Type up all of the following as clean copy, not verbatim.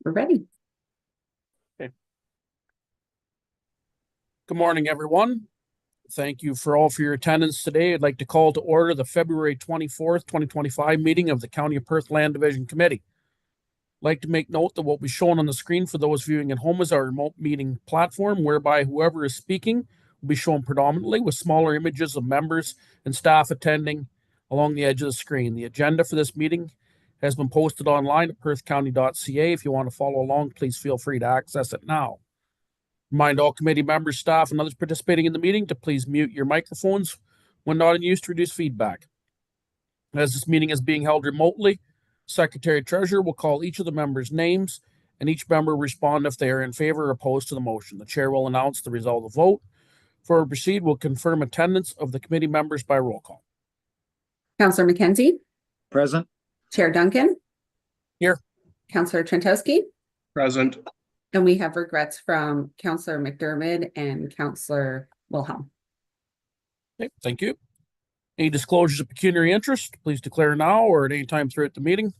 We're ready. Okay. Good morning, everyone. Thank you for your attendance today. I'd like to call to order the February 24th, 2025 meeting of the County of Perth Land Division Committee. I'd like to make note that what will be shown on the screen for those viewing at home is our remote meeting platform, whereby whoever is speaking will be shown predominantly with smaller images of members and staff attending along the edge of the screen. The agenda for this meeting has been posted online at perthcounty.ca. If you want to follow along, please feel free to access it now. Remind all committee members, staff, and others participating in the meeting to please mute your microphones when not in use to reduce feedback. As this meeting is being held remotely, Secretary Treasurer will call each of the members' names, and each member will respond if they are in favor or opposed to the motion. The chair will announce the result of the vote. Before we proceed, we'll confirm attendance of the committee members by roll call. Councillor McKenzie. Present. Chair Duncan. Here. Councillor Trentowski. Present. And we have regrets from Councillor McDermott and Councillor Wilhelm. Okay, thank you. Any disclosures of pecuniary interest, please declare now or at any time throughout the meeting.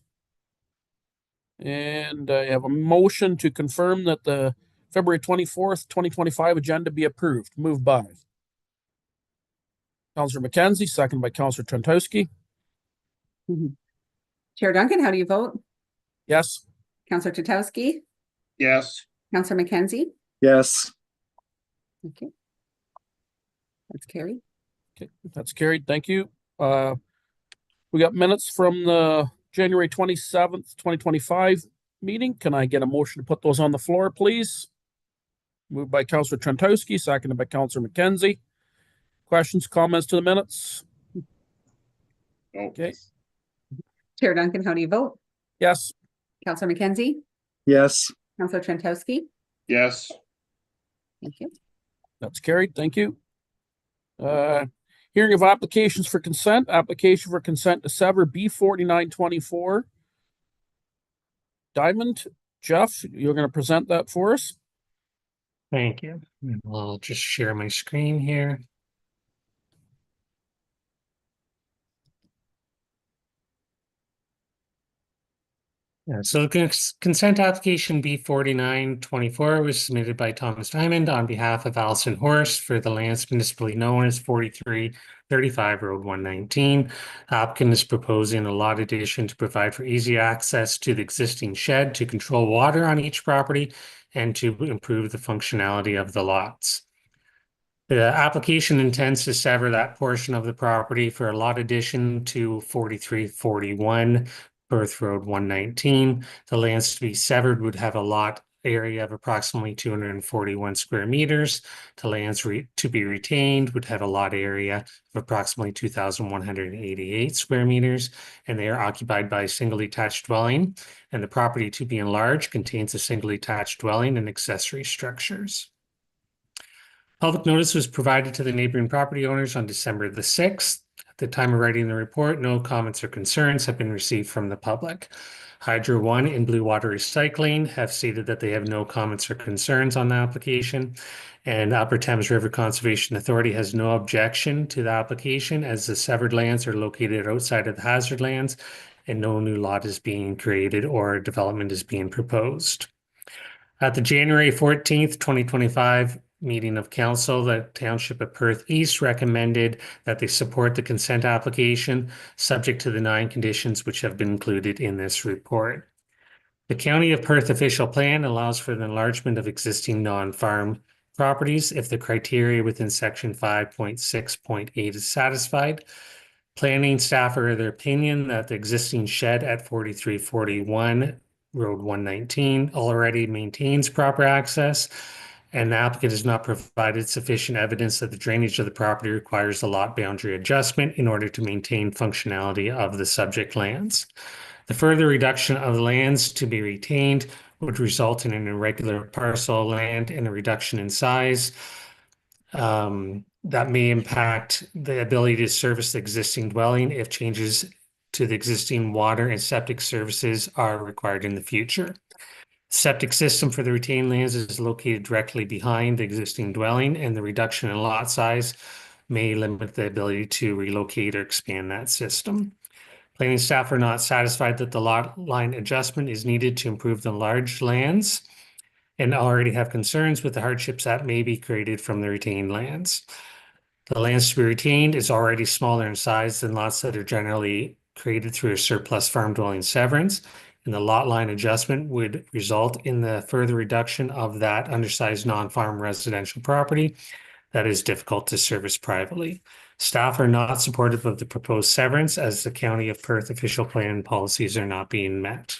And I have a motion to confirm that the February 24th, 2025 agenda be approved. Moved by Councillor McKenzie, seconded by Councillor Trentowski. Chair Duncan, how do you vote? Yes. Councillor Trentowski. Yes. Councillor McKenzie. Yes. Okay. That's carried. Okay, that's carried. Thank you. We got minutes from the January 27th, 2025 meeting. Can I get a motion to put those on the floor, please? Moved by Councillor Trentowski, seconded by Councillor McKenzie. Questions, comments to the minutes? No. Okay. Chair Duncan, how do you vote? Yes. Councillor McKenzie. Yes. Councillor Trentowski. Yes. Thank you. That's carried. Thank you. Hearing of applications for consent. Application for consent to sever B4924. Diamond, Jeff, you're going to present that for us. Thank you. And I'll just share my screen here. Yeah, so consent application B4924 was submitted by Thomas Diamond on behalf of Alison Horst for the lands municipally known as 4335 Road 119. Applicant is proposing a lot addition to provide for easy access to the existing shed to control water on each property and to improve the functionality of the lots. The application intends to sever that portion of the property for a lot addition to 4341 Perth Road 119. The lands to be severed would have a lot area of approximately 241 square meters. The lands to be retained would have a lot area of approximately 2,188 square meters, and they are occupied by a single detached dwelling. And the property to be enlarged contains a single detached dwelling and accessory structures. Public notice was provided to the neighboring property owners on December the 6th. At the time of writing the report, no comments or concerns have been received from the public. Hydro One and Blue Water Recycling have stated that they have no comments or concerns on the application. And Upper Thames River Conservation Authority has no objection to the application as the severed lands are located outside of the hazard lands and no new lot is being created or development is being proposed. At the January 14th, 2025 meeting of council, the Township of Perth East recommended that they support the consent application subject to the 9 conditions which have been included in this report. The County of Perth official plan allows for the enlargement of existing non-farm properties if the criteria within section 5.6.8 is satisfied. Planning staff are of the opinion that the existing shed at 4341 Road 119 already maintains proper access, and the applicant has not provided sufficient evidence that the drainage of the property requires a lot boundary adjustment in order to maintain functionality of the subject lands. The further reduction of lands to be retained would result in an irregular parcel of land and a reduction in size that may impact the ability to service the existing dwelling if changes to the existing water and septic services are required in the future. Septic system for the retained lands is located directly behind the existing dwelling, and the reduction in lot size may limit the ability to relocate or expand that system. Planning staff are not satisfied that the lot line adjustment is needed to improve the large lands and already have concerns with the hardships that may be created from the retained lands. The lands to be retained is already smaller in size than lots that are generally created through a surplus farm dwelling severance, and the lot line adjustment would result in the further reduction of that undersized non-farm residential property that is difficult to service privately. Staff are not supportive of the proposed severance as the County of Perth official plan policies are not being met.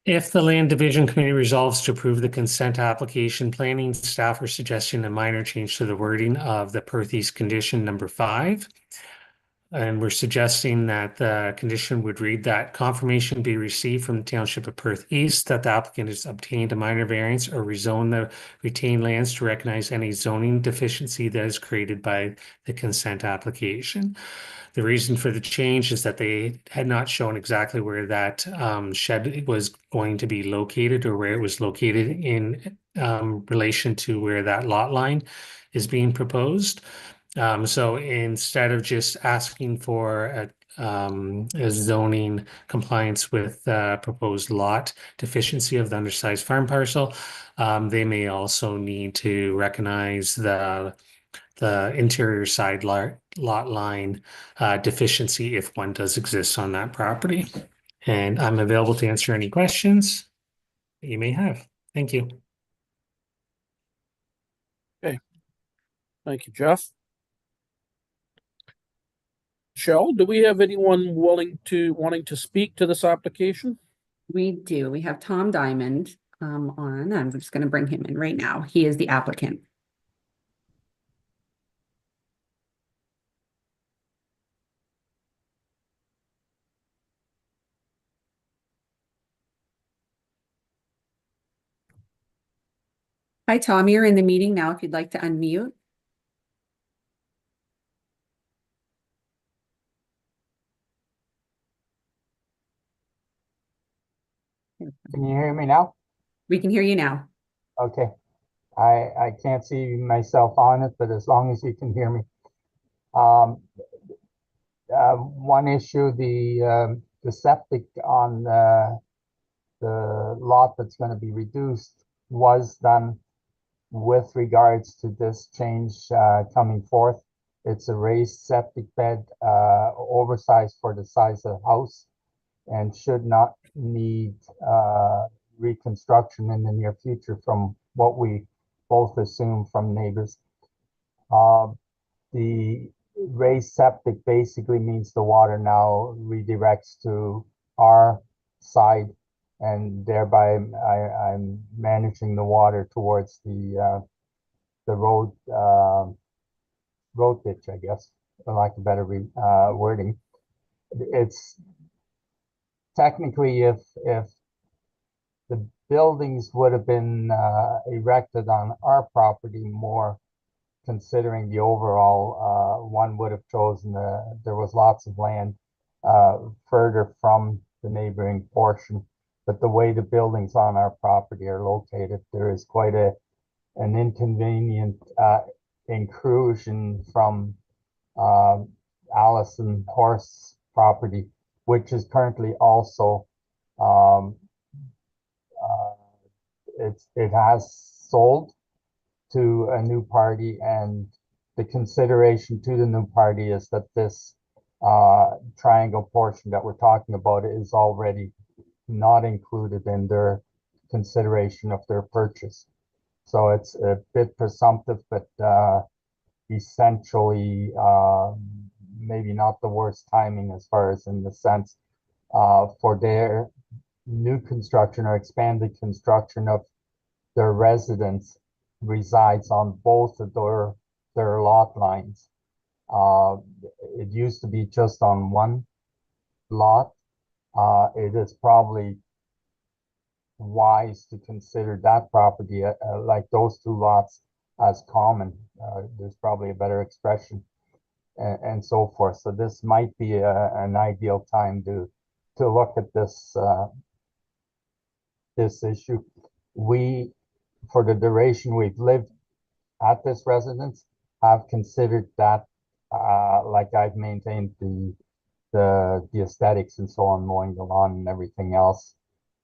If the Land Division Committee resolves to approve the consent application, planning staff are suggesting a minor change to the wording of the Perth East condition number 5. And we're suggesting that the condition would read that confirmation be received from the Township of Perth East that the applicant has obtained a minor variance or rezone the retained lands to recognize any zoning deficiency that is created by the consent application. The reason for the change is that they had not shown exactly where that shed was going to be located or where it was located in relation to where that lot line is being proposed. So instead of just asking for a zoning compliance with proposed lot deficiency of the undersized farm parcel, they may also need to recognize the interior side lot line deficiency if one does exist on that property. And I'm available to answer any questions that you may have. Thank you. Thank you, Jeff. Michelle, do we have anyone wanting to speak to this application? We do. We have Tom Diamond on. I'm just going to bring him in right now. He is the applicant. Hi, Tom. You're in the meeting now if you'd like to unmute. Can you hear me now? We can hear you now. Okay. I can't see myself on it, but as long as you can hear me. One issue, the septic on the lot that's going to be reduced was done with regards to this change coming forth. It's a raised septic bed, oversized for the size of the house, and should not need reconstruction in the near future from what we both assume from neighbors. The raised septic basically means the water now redirects to our side, and thereby I'm managing the water towards the road road ditch, I guess, for lack of better wording. It's technically if the buildings would have been erected on our property more, considering the overall, one would have chosen there was lots of land further from the neighboring portion. But the way the buildings on our property are located, there is quite an inconvenient intrusion from Allison Horse property, which is currently also it has sold to a new party, and the consideration to the new party is that this triangle portion that we're talking about is already not included in their consideration of their purchase. So it's a bit presumptive, but essentially maybe not the worst timing as far as in the sense for their new construction or expanded construction of their residence resides on both of their lot lines. It used to be just on one lot. It is probably wise to consider that property like those two lots as common. There's probably a better expression and so forth. So this might be an ideal time to look at this this issue. We, for the duration we've lived at this residence, have considered that like I've maintained the the aesthetics and so on, mowing the lawn and everything else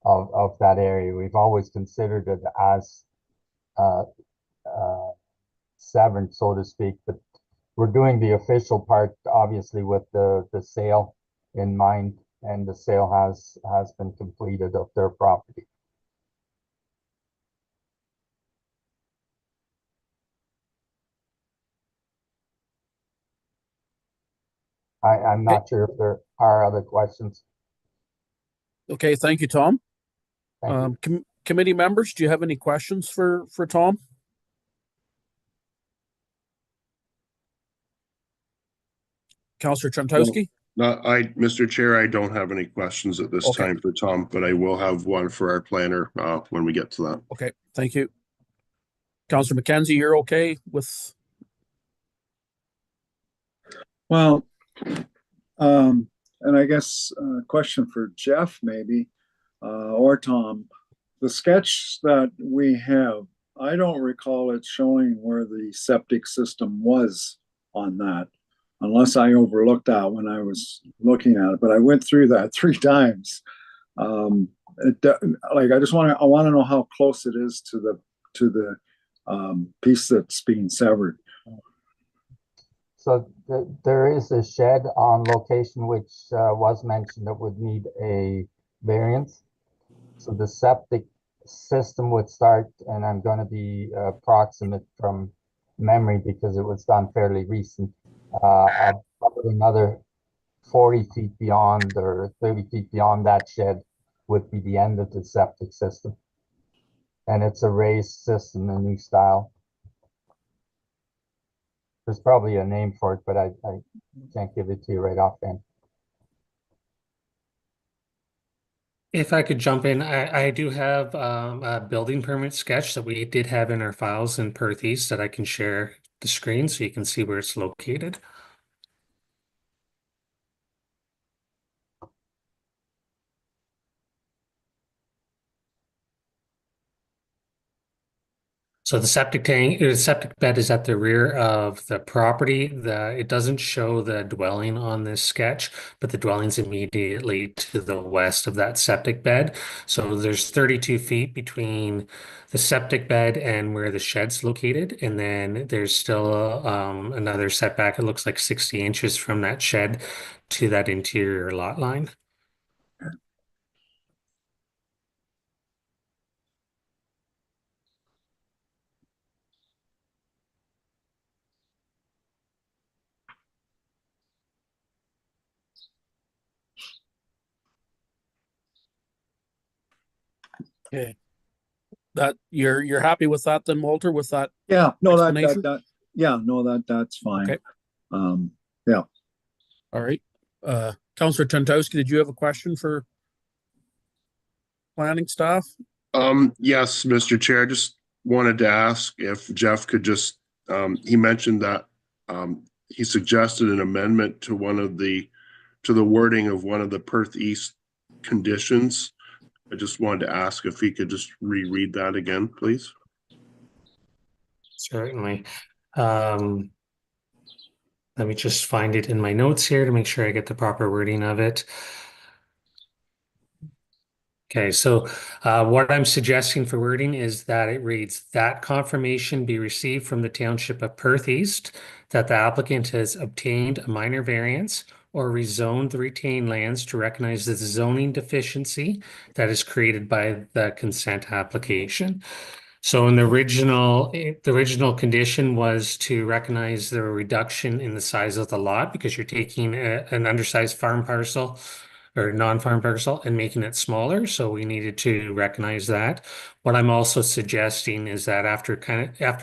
of that area. We've always considered it as uh, uh, severed, so to speak, but we're doing the official part, obviously, with the sale in mind, and the sale has been completed of their property. I'm not sure if there are other questions. Okay, thank you, Tom. Thank you. Committee members, do you have any questions for Tom? Councillor Trentowski? Mr. Chair, I don't have any questions at this Okay. time for Tom, but I will have one for our planner when we get to that. Okay, thank you. Councillor McKenzie, you're okay with? Well, and I guess a question for Jeff maybe, or Tom. The sketch that we have, I don't recall it showing where the septic system was on that, unless I overlooked that when I was looking at it. But I went through that 3 times. Like I want to know how close it is to the piece that's being severed. So there is a shed on location which was mentioned that would need a variance. So the septic system would start, and I'm going to be approximate from memory because it was done fairly recent, probably another 40 feet beyond or 30 feet beyond that shed would be the end of the septic system. And it's a raised system, a new style. There's probably a name for it, but I can't give it to you right offhand. If I could jump in, I do have a building permit sketch that we did have in our files in Perth East that I can share the screen so you can see where it's located. So the septic tank, or the septic bed is at the rear of the property. It doesn't show the dwelling on this sketch, but the dwelling's immediately to the west of that septic bed. So there's 32 feet between the septic bed and where the shed's located. And then there's still another setback. It looks like 60 inches from that shed to that interior lot line. Okay. That you're happy with that then, Walter, with that? Yeah, no, explanation? that's fine. Okay. Yeah. All right. Councillor Trentowski, did you have a question for planning staff? Yes, Mr. Chair, I just wanted to ask if Jeff could just, he mentioned that he suggested an amendment to to the wording of one of the Perth East conditions. I just wanted to ask if he could just reread that again, please. Certainly. Let me just find it in my notes here to make sure I get the proper wording of it. Okay, so what I'm suggesting for wording is that it reads that confirmation be received from the Township of Perth East that the applicant has obtained a minor variance or rezoned the retained lands to recognize the zoning deficiency that is created by the consent application. So in the original condition was to recognize the reduction in the size of the lot because you're taking an undersized farm parcel or non-farm parcel and making it smaller. So we needed to recognize that. What I'm also suggesting is that after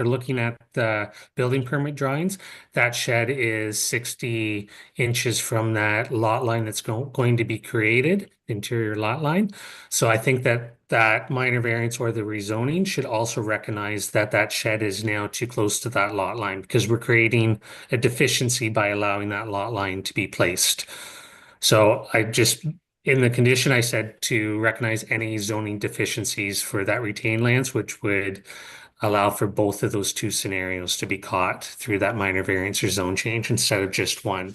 looking at the building permit drawings, that shed is 60 inches from that lot line that's going to be created, interior lot line. So I think that minor variance or the rezoning should also recognize that that shed is now too close to that lot line because we're creating a deficiency by allowing that lot line to be placed. So in the condition, I said to recognize any zoning deficiencies for that retained lands, which would allow for both of those two scenarios to be caught through that minor variance or zone change instead of just one.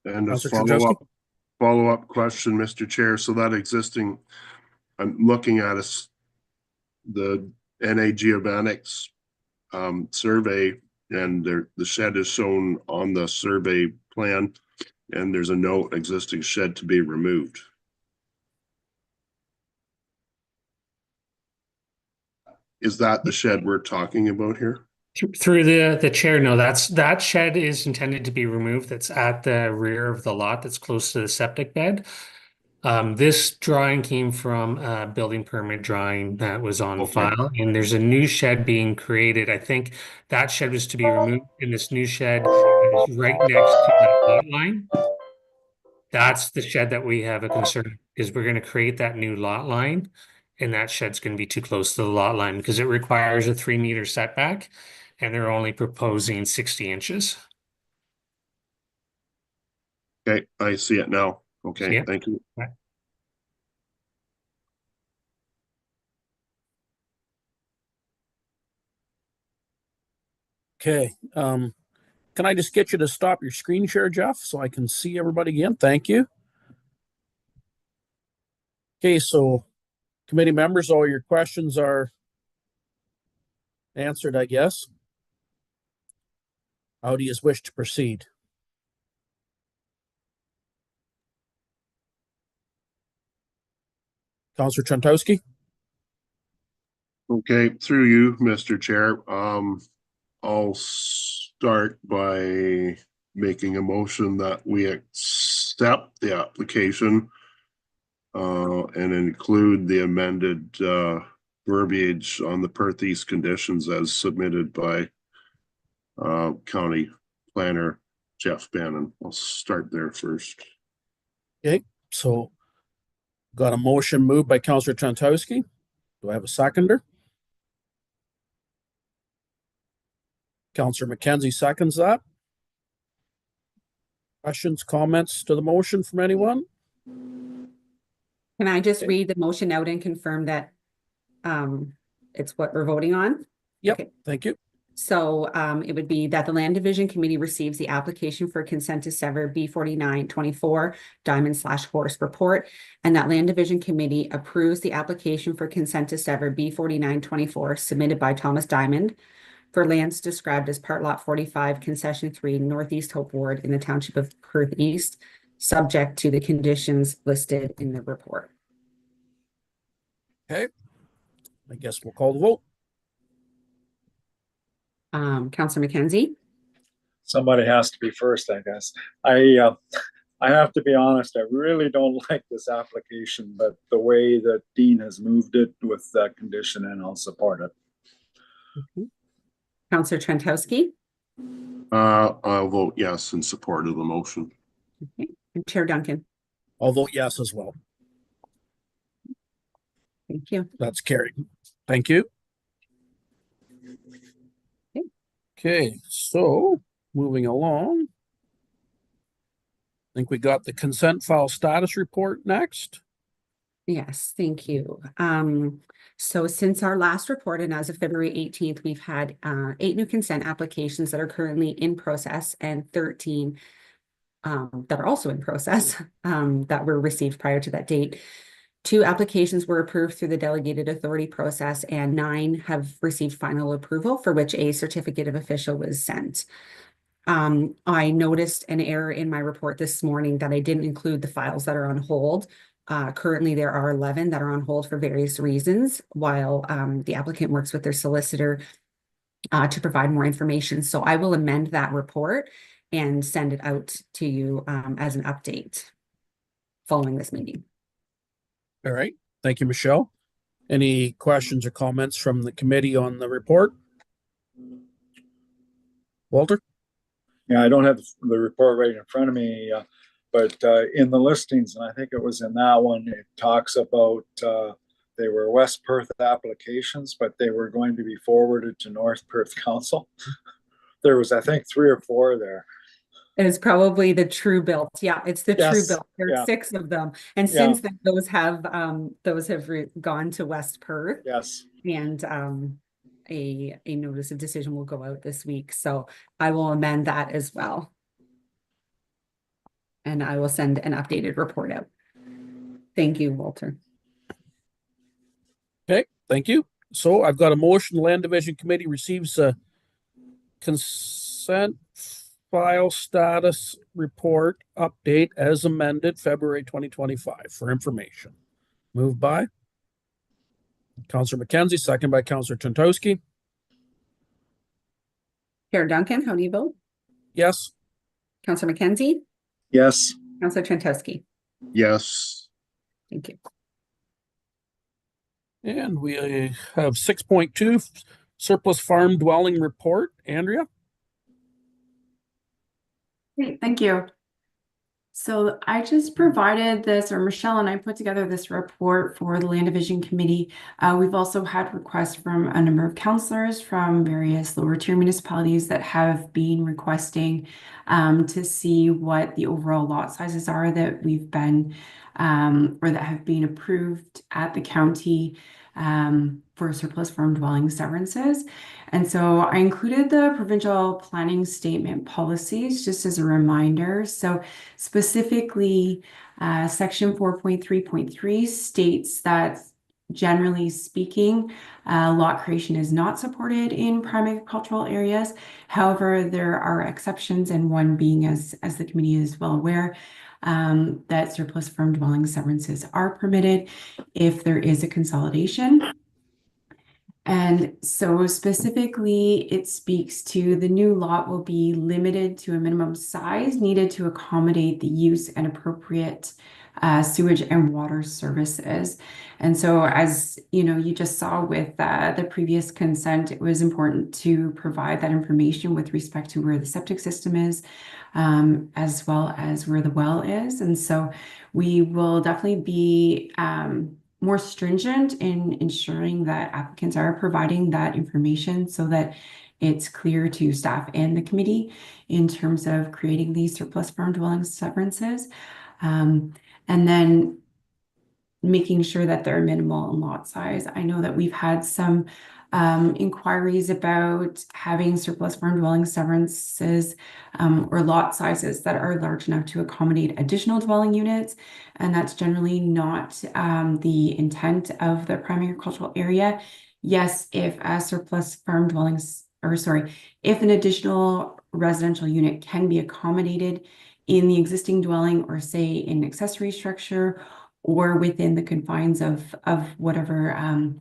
And a Counselor Chantowski? follow-up question, Mr. Chair. So that existing, I'm looking at the NA Geovanics survey, and the shed is shown on the survey plan, and there's a note existing shed to be removed. Is that the shed we're talking about here? Through the chair, no, that shed is intended to be removed. That's at the rear of the lot that's close to the septic bed. This drawing came from a building permit drawing that was on Okay. file, and there's a new shed being created. I think that shed was to be removed, and this new shed is right next to that lot line. That's the shed that we have a concern, because we're gonna create that new lot line, and that shed's gonna be too close to the lot line because it requires a 3-meter setback, and they're only proposing 60 inches. Okay, I see it now. Okay, Yeah. thank you. Okay, can I just get you to stop your screen share, Jeff, so I can see everybody again? Thank you. Okay, so committee members, all your questions are answered, I guess. How do you wish to proceed? Counselor Chantowski? Okay, through you, Mr. Chair. I'll start by making a motion that we accept the application and include the amended verbiage on the Perth East conditions as submitted by County Planner Jeff Bannon. I'll start there first. Okay, so got a motion moved by Counselor Chantowski. Do I have a seconder? Counselor McKenzie seconds that. Questions, comments to the motion from anyone? Can I just read the motion out and confirm that it's what we're voting on? Yep, Okay. thank you. So it would be that the Land Division Committee receives the application for consent to sever B4924 Diamond/Horse report, and that Land Division Committee approves the application for consent to sever B4924 submitted by Thomas Diamond for lands described as Part Lot 45, Concession 3, Northeast Hope Ward in the Township of Perth East, subject to the conditions listed in the report. Okay, I guess we'll call the vote. Councillor McKenzie? Somebody has to be first, I guess. I have to be honest, I really don't like this application, but the way that Dean has moved it with that condition, and I'll support it. Okay. Councillor Trentowski? I'll vote yes in support of the motion. Okay. And Chair Duncan? I'll vote yes as well. Thank you. That's carried. Thank you. Okay, so moving along. I think we got the consent file status report next. Yes, thank you. So since our last report and as of February 18th, we've had 8 new consent applications that are currently in process and 13 that are also in process that were received prior to that date. 2 applications were approved through the delegated authority process, and 9 have received final approval for which a certificate of official was sent. I noticed an error in my report this morning that I didn't include the files that are on hold. Currently, there are 11 that are on hold for various reasons, while the applicant works with their solicitor to provide more information. So I will amend that report and send it out to you as an update following this meeting. All right. Thank you, Michelle. Any questions or comments from the committee on the report? Walter? Yeah, I don't have the report right in front of me, but in the listings, and I think it was in that one, it talks about they were West Perth applications, but they were going to be forwarded to North Perth Council. There was, I think, 3 or 4 there. It's probably the true built. Yeah, it's the true Yes, built. There are yeah. 6 of them. And Yeah. since then, those have gone to West Perth. Yes. And a notice of decision will go out this week. So I will amend that as well. and I will send an updated report out. Thank you, Walter. Okay, thank you. So I've got a motion, the Land Division Committee receives a consent file status report update as amended February 2025 for information. Moved by Councillor McKenzie, second by Councillor Trentowski. Chair Duncan, how do you vote? Yes. Councillor McKenzie? Yes. Councillor Trentowski? Yes. Thank you. And we have 6.2 surplus farm dwelling report. Andrea? Great, thank you. So I just provided this, or Michelle and I put together this report for the Land Division Committee. We've also had requests from a number of councillors from various lower tier municipalities that have been requesting to see what the overall lot sizes are that we've been or that have been approved at the county for surplus farm dwelling severances. And so I included the provincial planning statement policies just as a reminder. So specifically, section 4.3.3 states that generally speaking, lot creation is not supported in prime agricultural areas. However, there are exceptions, and one being, as the committee is well aware, that surplus farm dwelling severances are permitted if there is a consolidation. And so specifically, it speaks to the new lot will be limited to a minimum size needed to accommodate the use and appropriate sewage and water services. And so, as you know, you just saw with the previous consent, it was important to provide that information with respect to where the septic system is, as well as where the well is. And so we will definitely be more stringent in ensuring that applicants are providing that information so that it's clear to staff and the committee in terms of creating these surplus farm dwelling severances. And then making sure that they're minimal in lot size. I know that we've had some inquiries about having surplus farm dwelling severances or lot sizes that are large enough to accommodate additional dwelling units. And that's generally not the intent of the prime agricultural area. Yes, if a surplus farm dwellings, or sorry, if an additional residential unit can be accommodated in the existing dwelling or say in an accessory structure or within the confines of whatever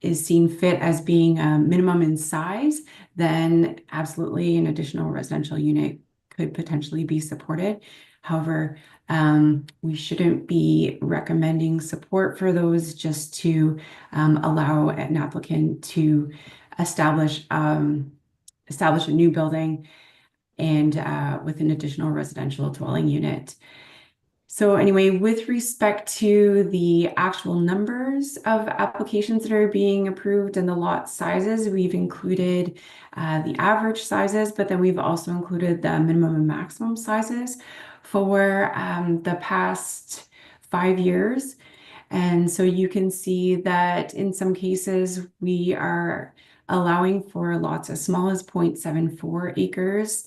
is seen fit as being a minimum in size, then absolutely an additional residential unit could potentially be supported. However, we shouldn't be recommending support for those just to allow an applicant to establish a new building and with an additional residential dwelling unit. So anyway, with respect to the actual numbers of applications that are being approved and the lot sizes, we've included the average sizes, but then we've also included the minimum and maximum sizes for the past 5 years. And so you can see that in some cases, we are allowing for lots as small as 0.74 acres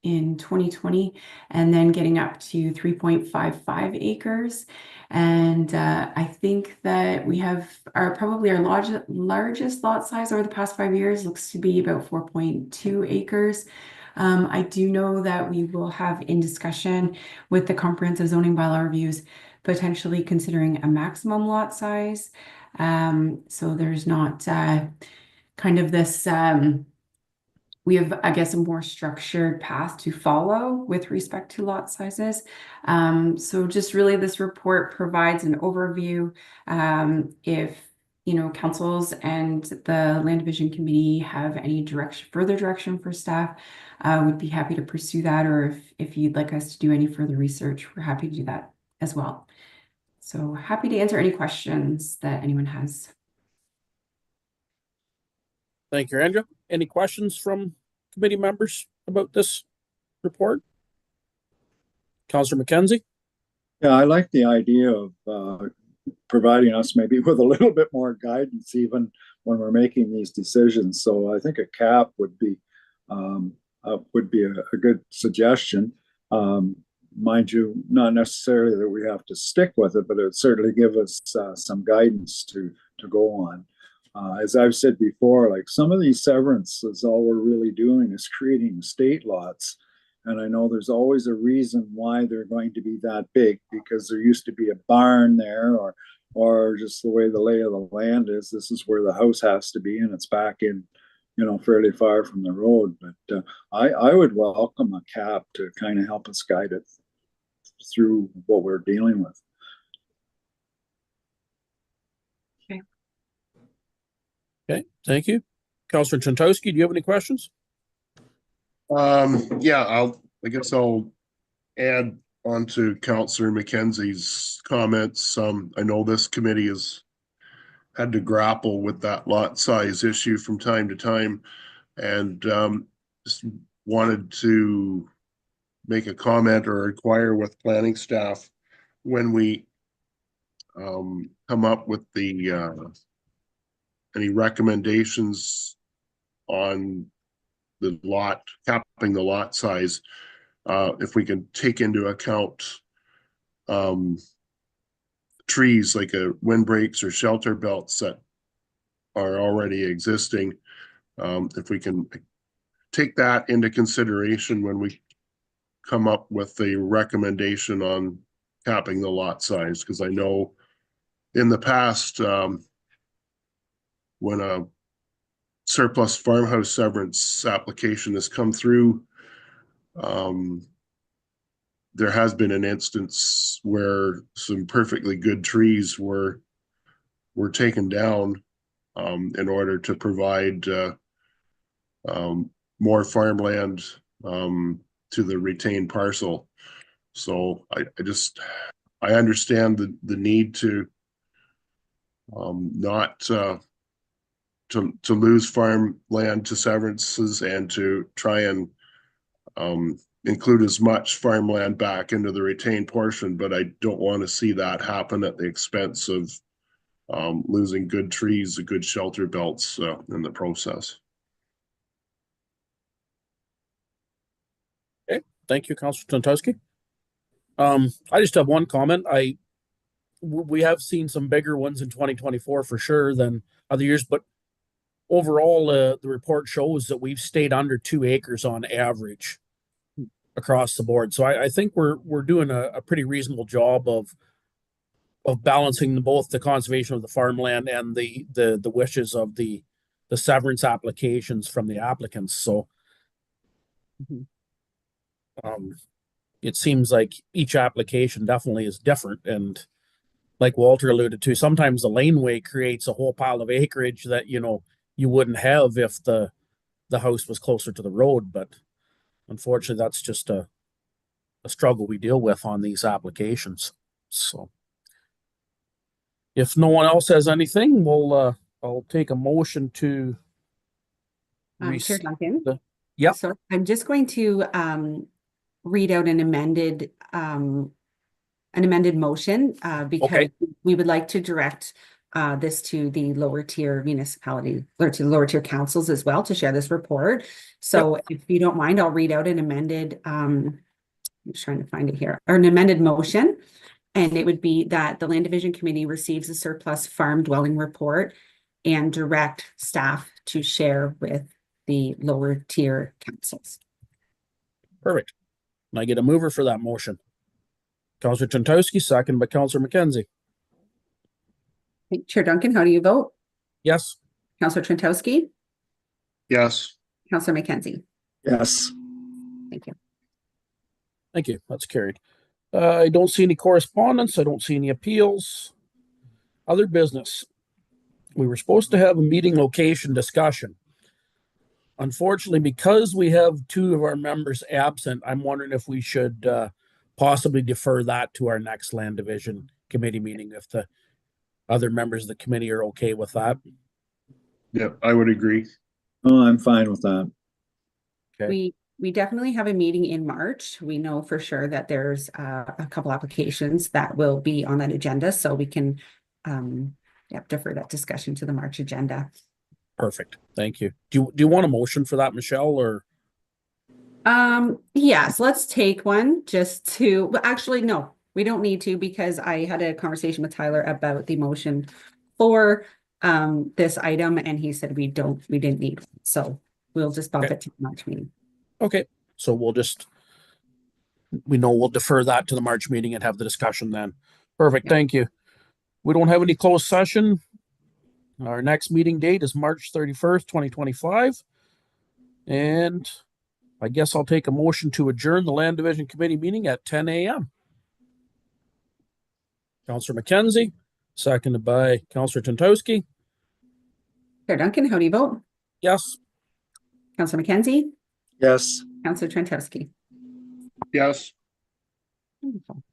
in 2020, and then getting up to 3.55 acres. And I think that we have probably our largest lot size over the past 5 years looks to be about 4.2 acres. I do know that we will have in discussion with the comprehensive zoning bylaw reviews, potentially considering a maximum lot size. So there's not kind of this we have, I guess, a more structured path to follow with respect to lot sizes. So just really this report provides an overview. If councils and the Land Division Committee have any further direction for staff, we'd be happy to pursue that. Or if you'd like us to do any further research, we're happy to do that as well. So happy to answer any questions that anyone has. Thank you, Andrea. Any questions from committee members about this report? Councillor McKenzie? Yeah, I like the idea of providing us maybe with a little bit more guidance even when we're making these decisions. So I think a cap would be a good suggestion. Mind you, not necessarily that we have to stick with it, but it certainly give us some guidance to go on. As I've said before, like some of these severances, all we're really doing is creating estate lots. And I know there's always a reason why they're going to be that big, because there used to be a barn there, or just the way the lay of the land is. This is where the house has to be, and it's back in, fairly far from the road. But I would welcome a cap to kind of help us guide it through what we're dealing with. Okay, thank you. Councillor Chantowski, do you have any questions? Yeah, I guess I'll add on to Councillor McKenzie's comments. I know this committee has had to grapple with that lot size issue from time to time, and just wanted to make a comment or inquire with planning staff when we come up with the any recommendations on the lot, capping the lot size, if we can take into account trees like windbreaks or shelter belts that are already existing. If we can take that into consideration when we come up with a recommendation on capping the lot size, because I know in the past, when a surplus farmhouse severance application has come through, there has been an instance where some perfectly good trees were taken down in order to provide more farmland to the retained parcel. So I understand the need to not to lose farmland to severances and to try and include as much farmland back into the retained portion, but I don't want to see that happen at the expense of losing good trees, good shelter belts in the process. Okay, thank you, Councillor Chantowski. I just have one comment. We have seen some bigger ones in 2024 for sure than other years, but overall, the report shows that we've stayed under 2 acres on average across the board. So I think we're doing a pretty reasonable job of balancing both the conservation of the farmland and the wishes of the severance applications from the applicants. So it seems like each application definitely is different, and like Walter alluded to, sometimes the laneway creates a whole pile of acreage that you wouldn't have if the house was closer to the road. But unfortunately, that's just a struggle we deal with on these applications. So if no one else has anything, I'll take a motion to Chair Duncan. Yep. So I'm just going to read out an amended motion because we would like to direct this to the lower tier municipality or to the lower tier councils as well to share this report. So if you don't mind, I'll read out an amended, I'm just trying to find it here, or an amended motion. And it would be that the Land Division Committee receives a surplus farm dwelling report and direct staff to share with the lower tier councils. Perfect. And I get a mover for that motion. Councillor Chantowski, second by Councillor McKenzie. Chair Duncan, how do you vote? Yes. Councillor Chantowski? Yes. Councillor McKenzie? Yes. Thank you. Thank you. That's carried. I don't see any correspondence. I don't see any appeals. Other business. We were supposed to have a meeting location discussion. Unfortunately, because we have 2 of our members absent, I'm wondering if we should possibly defer that to our next Land Division Committee meeting, if the other members of the committee are okay with that. Yeah, I would agree. Oh, I'm fine with that. Okay. We definitely have a meeting in March. We know for sure that there's a couple applications that will be on that agenda, so we can defer that discussion to the March agenda. Perfect. Thank you. Do you want a motion for that, Michelle, or? Yes, let's take one just to, well, actually, no, we don't need to because I had a conversation with Tyler about the motion for this item and he said we didn't need one. So we'll just bump Okay. it to the March meeting. Okay, so we'll defer that to the March meeting and have the discussion then. Perfect, Yeah. thank you. We don't have any closed session. Our next meeting date is March 31st, 2025. And I guess I'll take a motion to adjourn the Land Division Committee meeting at 10 a.m. Councillor McKenzie, seconded by Councillor Tantowski. Chair Duncan, how do you vote? Yes. Councillor McKenzie? Yes. Councillor Trentowski? Yes. Wonderful.